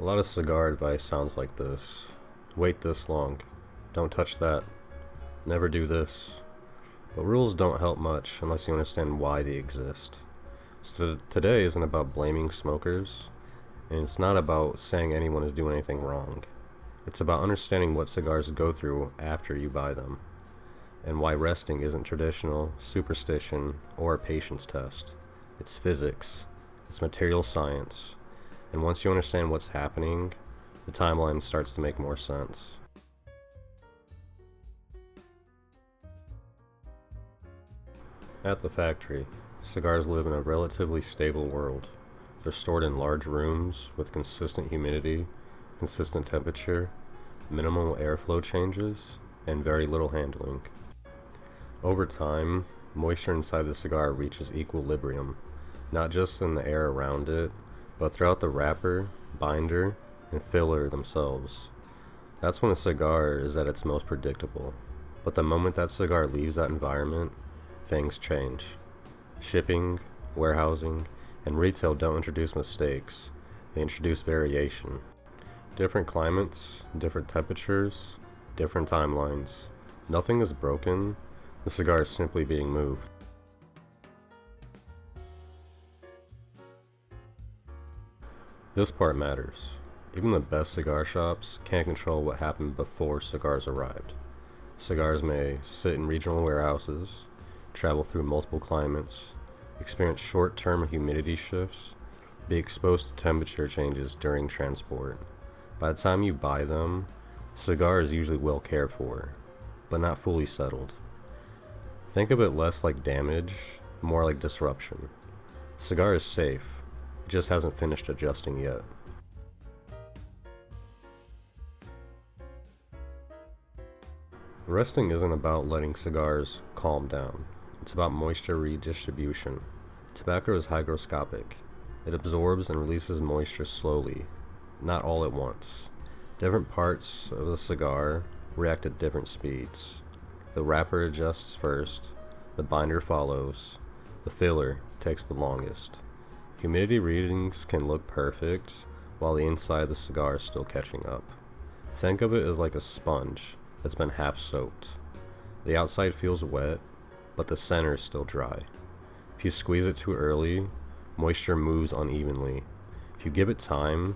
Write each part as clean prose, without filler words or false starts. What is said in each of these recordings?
A lot of cigar advice sounds like this. Wait this long. Don't touch that. Never do this. But rules don't help much unless you understand why they exist. So today isn't about blaming smokers, and it's not about saying anyone is doing anything wrong. It's about understanding what cigars go through after you buy them, and why resting isn't traditional, superstition, or a patience test. It's physics. It's material science. And once you understand what's happening, the timeline starts to make more sense. At the factory, cigars live in a relatively stable world. They're stored in large rooms with consistent humidity, consistent temperature, minimal airflow changes, and very little handling. Over time, moisture inside the cigar reaches equilibrium, not just in the air around it, but throughout the wrapper, binder, and filler themselves. That's when a cigar is at its most predictable. But the moment that cigar leaves that environment, things change. Shipping, warehousing, and retail don't introduce mistakes, they introduce variation. Different climates, different temperatures, different timelines. Nothing is broken, the cigar is simply being moved. This part matters. Even the best cigar shops can't control what happened before cigars arrived. Cigars may sit in regional warehouses, travel through multiple climates, experience short-term humidity shifts, be exposed to temperature changes during transport. By the time you buy them, the cigar is usually well cared for, but not fully settled. Think of it less like damage, more like disruption. The cigar is safe, it just hasn't finished adjusting yet. Resting isn't about letting cigars calm down. It's about moisture redistribution. Tobacco is hygroscopic. It absorbs and releases moisture slowly, not all at once. Different parts of the cigar react at different speeds. The wrapper adjusts first, the binder follows, the filler takes the longest. Humidity readings can look perfect, while the inside of the cigar is still catching up. Think of it as like a sponge that's been half soaked. The outside feels wet, but the center is still dry. If you squeeze it too early, moisture moves unevenly. If you give it time,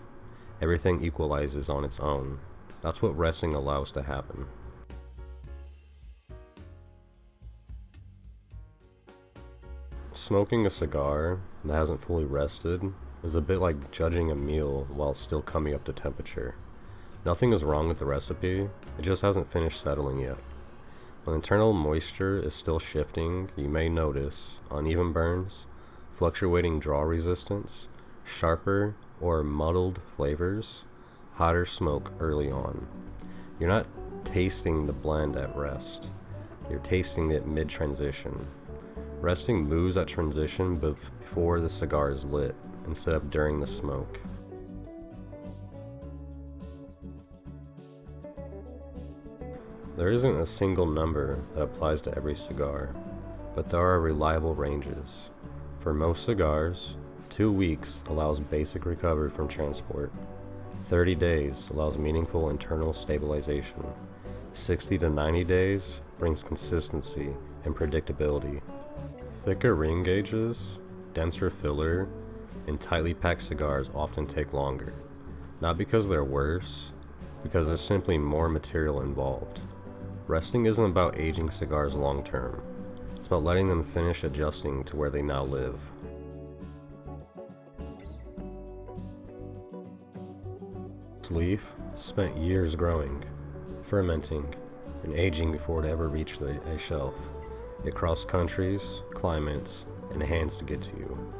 everything equalizes on its own. That's what resting allows to happen. Smoking a cigar that hasn't fully rested is a bit like judging a meal while it's still coming up to temperature. Nothing is wrong with the recipe, it just hasn't finished settling yet. When internal moisture is still shifting, you may notice uneven burns, fluctuating draw resistance, sharper or muddled flavors, hotter smoke early on. You're not tasting the blend at rest, you're tasting it mid-transition. Resting moves at transition before the cigar is lit, instead of during the smoke. There isn't a single number that applies to every cigar, but there are reliable ranges. For most cigars, 2 weeks allows basic recovery from transport. 30 days allows meaningful internal stabilization. 60 to 90 days brings consistency and predictability. Thicker ring gauges, denser filler, and tightly packed cigars often take longer. Not because they're worse, because there's simply more material involved. Resting isn't about aging cigars long term. It's about letting them finish adjusting to where they now live. This leaf spent years growing, fermenting, and aging before it ever reached a shelf. It crossed countries, climates, and hands to get to you.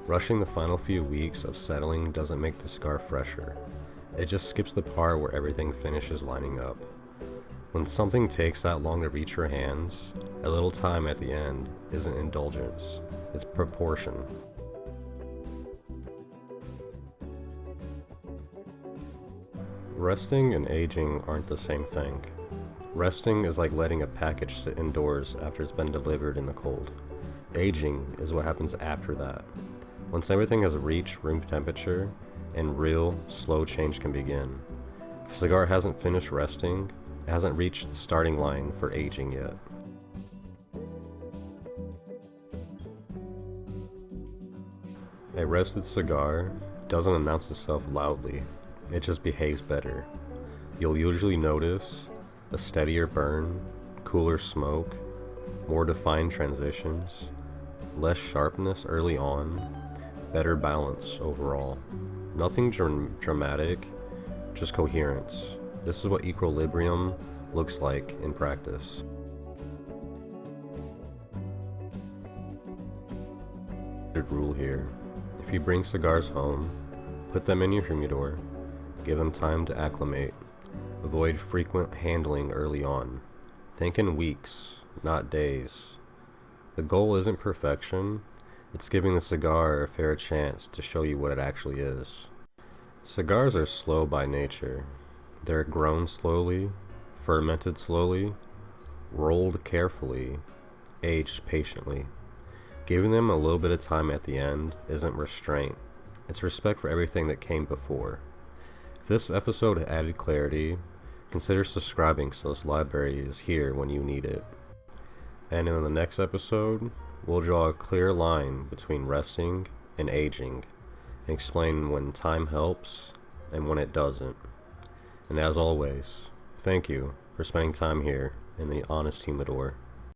Rushing the final few weeks of settling doesn't make the cigar fresher. It just skips the part where everything finishes lining up. When something takes that long to reach your hands, a little time at the end isn't indulgence, it's proportion. Resting and aging aren't the same thing. Resting is like letting a package sit indoors after it's been delivered in the cold. Aging is what happens after that. Once everything has reached room temperature, and real, slow change can begin. If a cigar hasn't finished resting, it hasn't reached the starting line for aging yet. A rested cigar doesn't announce itself loudly, it just behaves better. You'll usually notice a steadier burn, cooler smoke, more defined transitions, less sharpness early on, better balance overall. Nothing dramatic, just coherence. This is what equilibrium looks like in practice. Good rule here. If you bring cigars home, put them in your humidor, give them time to acclimate. Avoid frequent handling early on. Think in weeks, not days. The goal isn't perfection, it's giving the cigar a fair chance to show you what it actually is. Cigars are slow by nature. They're grown slowly, fermented slowly, rolled carefully, aged patiently. Giving them a little bit of time at the end isn't restraint, it's respect for everything that came before. If this episode added clarity, consider subscribing so this library is here when you need it. And in the next episode, we'll draw a clear line between resting and aging, and explain when time helps and when it doesn't. And as always, thank you for spending time here in the Honest Humidor.